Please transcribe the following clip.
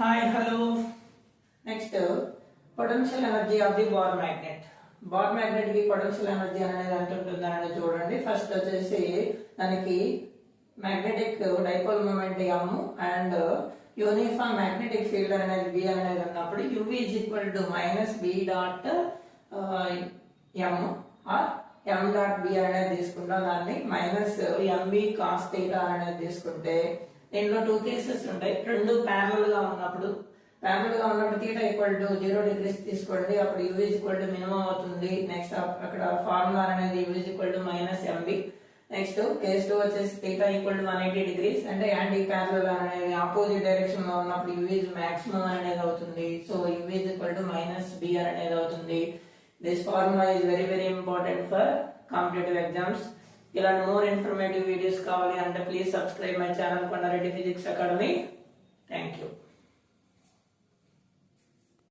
Hi, hello. Next, potential energy of the bar magnet. Bar magnet కి potential energy అనేది ఎంత ఉంటుందని చూడండి. ఫస్ట్ వచ్చేసి దానికి magnetic dipole moment m and uniform magnetic field అనేది b అనేది ఉన్నప్పుడు uv is equal to minus b dot m or m dot b అనేది తీసుకుంటాం. దాన్ని మైనస్ mv cos theta అనేది తీసుకుంటే దీంట్లో టూ కేసెస్ ఉంటాయి. రెండు ప్యారలల్ గా ఉన్నప్పుడు θ ఈక్వల్ టు 0 డిగ్రీస్ తీసుకోండి, అప్పుడు u is equal to minimum అవుతుంది. నెక్స్ట్ అక్కడ ఫార్ములా అనేది u is equal to minus mv. Next case 2 వచ్చేసి θ ఈక్వల్ టు 180 డిగ్రీస్ అంటే యాంటీ ప్యారలల్ అనేది ఆపోజిట్ డైరెక్షన్ లో ఉన్నప్పుడు u is maximum అనేది అవుతుంది. So u is equal to minus b అనేది అవుతుంది. This formula is very important for competitive exams. ఇలాంటి మోర్ ఇన్ఫర్మేటివ్ వీడియోస్ కావాలి అంటే please subscribe my channel Kondareddy physics academy.